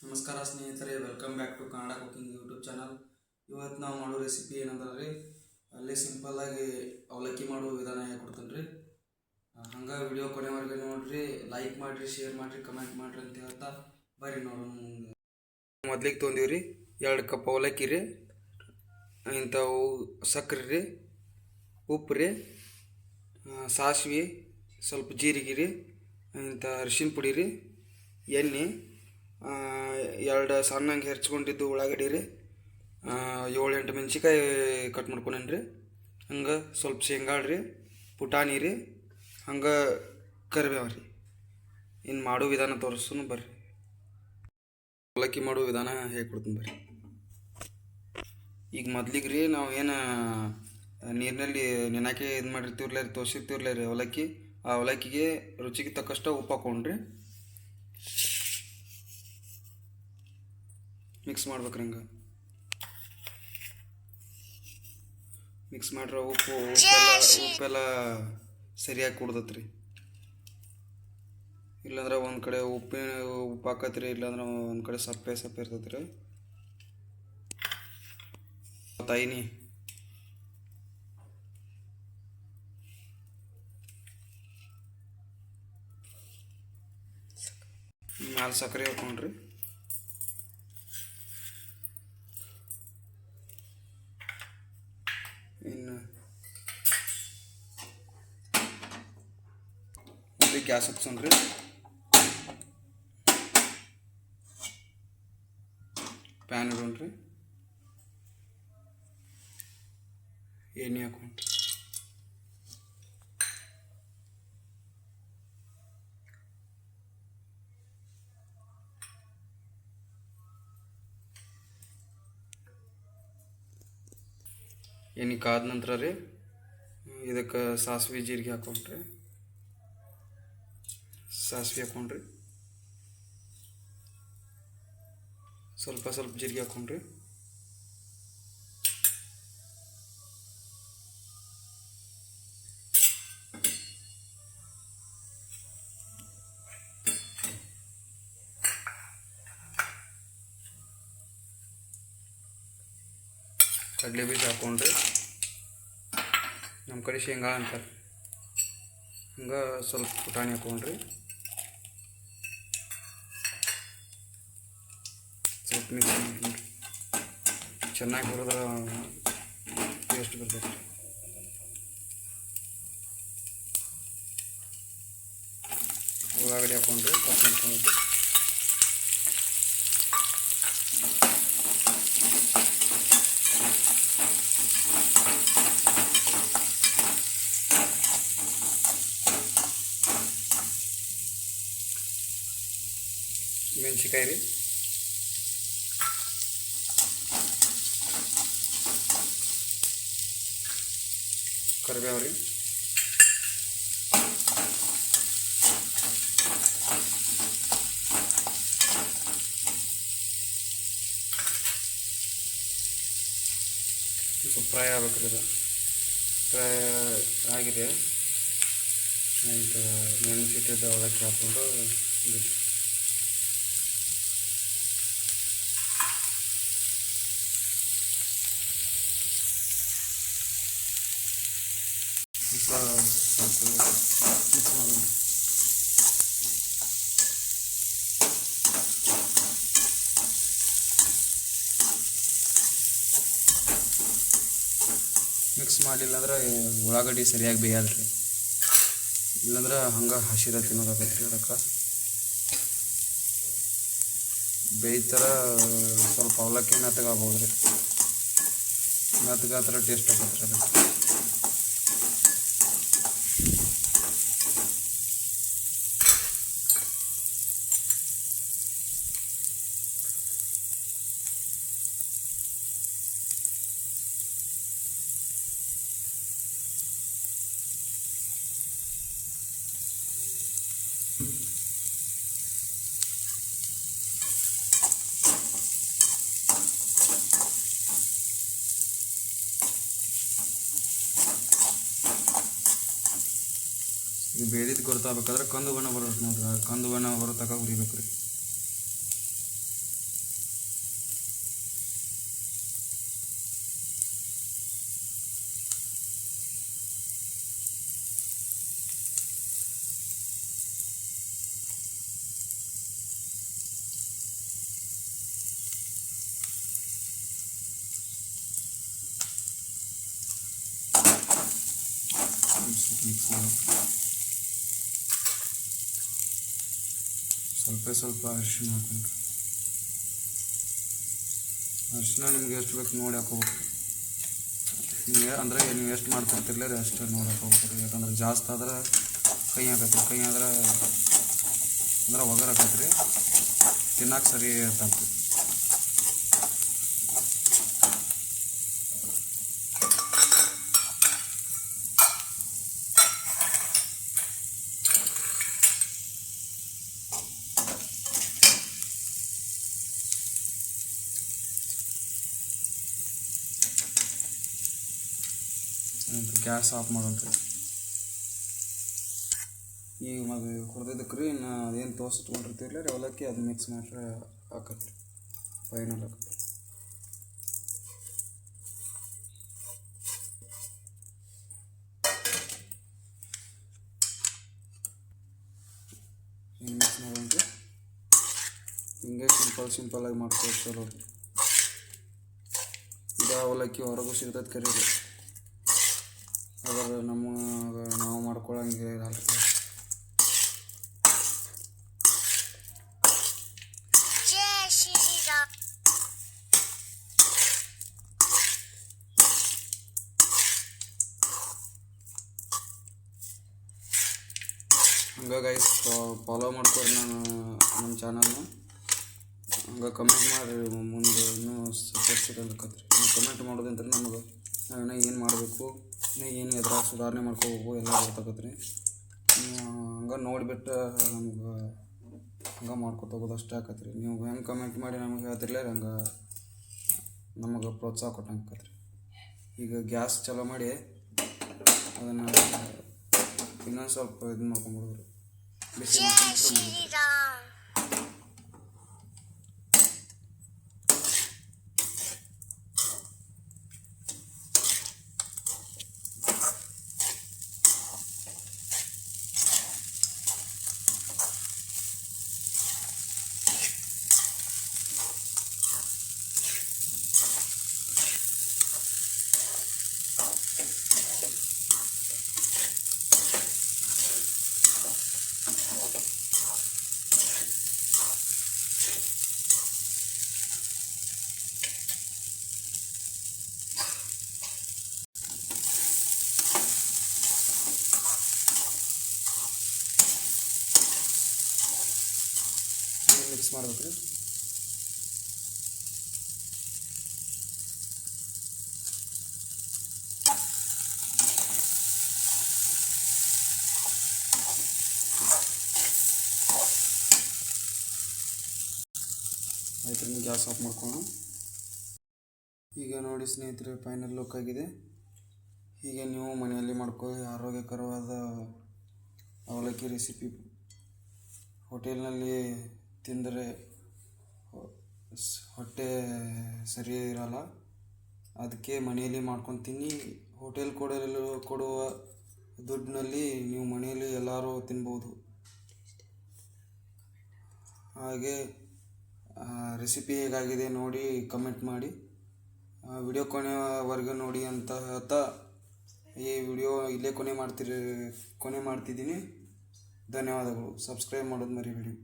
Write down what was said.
ನಮಸ್ಕಾರ ಸ್ನೇಹಿತರೆ, welcome back to Kannada cooking YouTube channel. ಇವತ್ತು ನಾವು ಮಾಡೋ ರೆಸಿಪಿ ಏನಂದ್ರೆ ರೀ, ಅಲ್ಲೇ ಸಿಂಪಲ್ಲಾಗಿ ಅವಲಕ್ಕಿ ಮಾಡೋ ವಿಧಾನ ಹೇಳ್ಕೊಡ್ತೀನಿ ರೀ. ಹಂಗೆ ವಿಡಿಯೋ ಕೊನೆವರೆಗೆ ನೋಡಿರಿ, ಲೈಕ್ ಮಾಡಿರಿ, ಶೇರ್ ಮಾಡಿರಿ, ಕಮೆಂಟ್ ಮಾಡಿರಿ ಅಂತ ಹೇಳ್ತಾ ಬರ್ರಿ ನೋಡೋಣ. ಮೊದ್ಲಿಗೆ ತೊಗೊಂಡಿವಿ ರೀ 2 ಕಪ್ ಅವಲಕ್ಕಿ ರೀ, ಇಂಥವು ಸಕ್ಕರೆ ರೀ, ಉಪ್ಪು ರೀ, ಸಾಸಿವೆ, ಸ್ವಲ್ಪ ಜೀರಿಗೆ ರೀ, ಇಂಥ ಅರಿಶಿನ ಪುಡಿ ರೀ, ಎಣ್ಣೆ, 2 ಸಣ್ಣಂಗೆ ಹೆರ್ಚ್ಕೊಂಡಿದ್ದು ಉಳ್ಳಾಗಡ್ಡಿ ರೀ, 7-8 ಮೆಣಸಿಕಾಯಿ ಕಟ್ ಮಾಡ್ಕೊಂಡೇನಿ ರೀ, ಹಂಗೆ ಸ್ವಲ್ಪ ಶೇಂಗಾ ರೀ, ಪುಟಾಣಿ ರೀ, ಹಂಗೆ ಕರಿಬೇವು ರೀ. ಇನ್ನು ಮಾಡೋ ವಿಧಾನ ತೋರಿಸ್ತು ಬರ್ರಿ. ಅವಲಕ್ಕಿ ಮಾಡೋ ವಿಧಾನ ಹೇಳ್ಕೊಡ್ತೀನಿ ಬರ್ರಿ. ಈಗ ಮೊದ್ಲಿಗೆ ರೀ ನಾವು ಏನು ನೀರಿನಲ್ಲಿ ನೆನಾಕಿ ಇದು ಮಾಡಿರ್ತೀವ್ರಲ್ಲ ರೀ, ತೋರಿಸಿರ್ತೀವ್ರಲ್ಲ ರೀ ಅವಲಕ್ಕಿ, ಆ ಅವಲಕ್ಕಿಗೆ ರುಚಿಗೆ ತಕ್ಕಷ್ಟು ಉಪ್ಪು ಹಾಕೊಂಡ್ರಿ ಮಿಕ್ಸ್ ಮಾಡ್ಬೇಕ್ರಿ. ಹಂಗೆ ಮಿಕ್ಸ್ ಮಾಡ್ರೆ ಉಪ್ಪೆಲ್ಲ ಸರಿಯಾಗಿ ಕುಡ್ದತ್ರಿ. ಇಲ್ಲಾಂದ್ರೆ ಒಂದು ಕಡೆ ಉಪ್ಪು ಹಾಕತ್ರಿ, ಇಲ್ಲಾಂದ್ರೆ ಒಂದು ಕಡೆ ಸಪ್ಪೆ ಇರ್ತೈತೆ ರೀ. ತಾಯಿನಿ ಮ್ಯಾಲೆ ಸಕ್ಕರೆ ಹಾಕೊಂಡ್ರಿ, ಇನ್ನು ಗ್ಯಾಸ್ ಹಚ್ಚೋಣ್ರಿ. ಪ್ಯಾನ್ ಇಡೋಣ್ರಿ, ಎಣ್ಣೆ ಹಾಕೊಂಡ್ರಿ, ಎಣ್ಣೆ ಕಾದ ನಂತರ ರೀ ಇದಕ್ಕೆ ಸಾಸಿವೆ ಜೀರಿಗೆ ಹಾಕೊಂಡ್ರಿ, ಸ್ವಲ್ಪ ಜೀರಿಗೆ ಹಾಕೊಂಡ್ರಿ, ಕಡಲೆ ಬೀಜ ಹಾಕೊಂಡ್ರಿ, ನಮ್ಮ ಕಡೆ ಶೇಂಗಾ ಅಂತಾರೆ, ಹಂಗೆ ಸ್ವಲ್ಪ ಪುಟಾಣಿ ಹಾಕೊಂಡ್ರಿ, ಸ್ವಲ್ಪ ಮಿಕ್ಸ್ ಮಾಡ್ಕೊಂಡ್ರಿ, ಚೆನ್ನಾಗಿ ಹುರಿದ್ರೆ ಟೇಸ್ಟ್ ಬರ್ತೈತೆ. ಉಳ್ಳಾಗಡ್ಡಿ ಹಾಕೊಂಡ್ರಿ, ಕಟ್ ಮಾಡ್ಕೊಂಡ್ರಿ, ಮೆಣಸಿಕಾಯಿ ರೀ, ಕರಿಬೇವು ರೀ, ಸ್ವಲ್ಪ ಫ್ರೈ ಆಗ್ಬೇಕ್ರಿ. ಇದು ಫ್ರೈ ಆಗಿದೆ, ಆಯ್ತು ನೆನೆಸಿಟ್ಟಿದ್ದು ಅವಲಕ್ಕಿ ಹಾಕ್ಕೊಂಡು ಬಿಟ್ಟು ಮಿಕ್ಸ್ ಮಾಡೋಣ. ಮಿಕ್ಸ್ ಮಾಡಿಲ್ಲ ಅಂದ್ರೆ ಉಳ್ಳಾಗಡ್ಡಿ ಸರಿಯಾಗಿ ಬೇಯಲ್ರಿ, ಇಲ್ಲಾಂದ್ರೆ ಹಂಗೆ ಹಸಿರ ತಿನ್ನೋದಾಗತ್ತೆ ರೀ. ಅದಕ್ಕೆ ಬೇಯ್ತರ ಸ್ವಲ್ಪ ಅವಲಕ್ಕಿ ಮೆತ್ತಗಾಗ್ಬೋದು ರೀ, ಮೆತ್ತಗಾದ್ರೆ ಟೇಸ್ಟ್ ಆಗತ್ತೆ ರೀ. ಅದಕ್ಕೆ ಇದು ಬೇದಿದ್ದು ಗೊತ್ತಾಗಬೇಕಾದ್ರೆ ಕಂದು ಬಣ್ಣ ಬರೋದು ನೋಡ್ರಿ, ಕಂದು ಬಣ್ಣ ಬರೋ ತನಕ ಹುರಿಬೇಕು ರೀ. ಸ್ವಲ್ಪ ಮಿಕ್ಸ್ ಮಾಡಬೇಕು. ಸ್ವಲ್ಪ ಅರಿಶಿನ ಹಾಕೊಂಡು, ಅರಿಶಿನ ನಿಮ್ಗೆ ಎಷ್ಟು ಬೇಕು ನೋಡಿ ಹಾಕೋಬೇಕು. ನೀವು ಎಷ್ಟು ಮಾಡ್ತಿರ್ತಿರ್ಲ ಅಷ್ಟು ನೋಡಿ ಹಾಕೋಬೇಕು. ಯಾಕಂದ್ರೆ ಜಾಸ್ತಿ ಆದ್ರೆ ಕೈ ಆದ್ರೆ ಒಗರು ಹಾಕತ್ರಿ, ತಿನ್ನಕ್ಕೆ ಸರಿ ಇರ್ತಂತೆ. Gas off ಮಾಡೋಂತ. ಈಗ ಅದು ಹುರಿದಿದ್ದಕ್ಕೆ ರೀ ನಾ ಅದೇನು ತೋರಿಸ್ಕೊಂಡಿರ್ತೀವಿ ರೀ ಅವಲಕ್ಕಿ ಅದು ಮಿಕ್ಸ್ ಮಾಡ್ರೆ ಹಾಕತ್ರಿ, ಫೈನಲ್ ಹಾಕತ್ರಿ. ಹಿಂಗೆ ಮಿಕ್ಸ್ ಮಾಡೋಂತ. ಹಿಂಗೆ ಸಿಂಪಲ್ಲಾಗಿ ಮಾಡ್ಕೊಳ್ಳಿ ಚಲೋ. ಇದು ಅವಲಕ್ಕಿ ಹೊರಗೂ ಸಿಗ್ತದೆ ಕರೀರಿ, ಅದ್ರ ನಾವು ಮಾಡ್ಕೊಳಂಗೆ ಅಲ್ರಿ. ಹಂಗೆ ಗೈಸ್ ಫಾಲೋ ಮಾಡ್ಕೊರಿ ನಮ್ಮ ಚಾನಲ್ನ. ಹಂಗೆ ಕಮೆಂಟ್ ಮಾಡಿರಿ, ಮುಂದೆ ಇನ್ನೂ ಸಪೋರ್ಟ್ ಸಿಗಲಿಕ್ಕತ್ರಿ. ನೀವು ಕಮೆಂಟ್ ಮಾಡೋದಂದ್ರೆ ನಮಗೆ ನಾವಿನ್ನ ಏನು ಮಾಡಬೇಕು, ಏನು ಎದ್ರಾಗ ಸುಧಾರಣೆ ಮಾಡ್ಕೋಬೇಕು ಎಲ್ಲ ಗೊತ್ತಾಗತ್ತೆ ರೀ. ನೀವು ಹಂಗೆ ನೋಡಿಬಿಟ್ಟು ನಮ್ಗೆ ಹಂಗೆ ಮಾಡ್ಕೊತೋಗೋದು ಅಷ್ಟೇ ಆಕತ್ರಿ. ನೀವು ಹೆಂಗೆ ಕಮೆಂಟ್ ಮಾಡಿ ನಮಗೆ ಹೇಳ್ತಿರ್ಲ ಹಂಗೆ ನಮಗೆ ಪ್ರೋತ್ಸಾಹ ಕೊಟ್ಟಂಗೆ ಆಕತ್ರಿ. ಈಗ ಗ್ಯಾಸ್ ಚಾಲೂ ಮಾಡಿ ಅದನ್ನು ಇನ್ನೊಂದು ಸ್ವಲ್ಪ ಇದು ಮಾಡ್ಕೊಂಡ್ಬಿಡೋದು, ಬಿಸಿ ಮಾಡ್ಕೊಂಡ್ಬಿಟ್ರೆ. ಮಿಕ್ಸ್ ಮಾಡ್ಬೇಕು ರೀ. ಆಯ್ತು, ಗ್ಯಾಸ್ ಆಫ್ ಮಾಡ್ಕೊಳ್ಳೋಣ. ಈಗ ನೋಡಿ ಸ್ನೇಹಿತರೆ, ಫೈನಲ್ ಲುಕ್ ಆಗಿದೆ. ಹೀಗೆ ನೀವು ಮನೆಯಲ್ಲಿ ಮಾಡ್ಕೊಳ್ಳಿ ಆರೋಗ್ಯಕರವಾದ ಅವಲಕ್ಕಿ ರೆಸಿಪಿ. ಹೋಟೆಲ್ನಲ್ಲಿ ತಿಂದರೆ ಹೊಟ್ಟೆ ಸರಿ ಇರಲ್ಲ, ಅದಕ್ಕೆ ಮನೆಯಲ್ಲಿ ಮಾಡ್ಕೊಂಡು ತಿನ್ನಿ. ಹೋಟೆಲ್ ಕೊಡುವ ದುಡ್ಡಿನಲ್ಲಿ ನೀವು ಮನೆಯಲ್ಲಿ ಎಲ್ಲರೂ ತಿನ್ಬೋದು. ಹಾಗೆ ರೆಸಿಪಿ ಹೇಗಾಗಿದೆ ನೋಡಿ ಕಮೆಂಟ್ ಮಾಡಿ. ವಿಡಿಯೋ ಕೊನೆವರೆಗೂ ನೋಡಿ ಅಂತ ಹೇಳ್ತಾ ಈ ವಿಡಿಯೋ ಇಲ್ಲೇ ಕೊನೆ ಮಾಡ್ತಿದ್ದೀನಿ. ಧನ್ಯವಾದಗಳು. ಸಬ್ಸ್ಕ್ರೈಬ್ ಮಾಡೋದು ಮರಿಬೇಡಿ.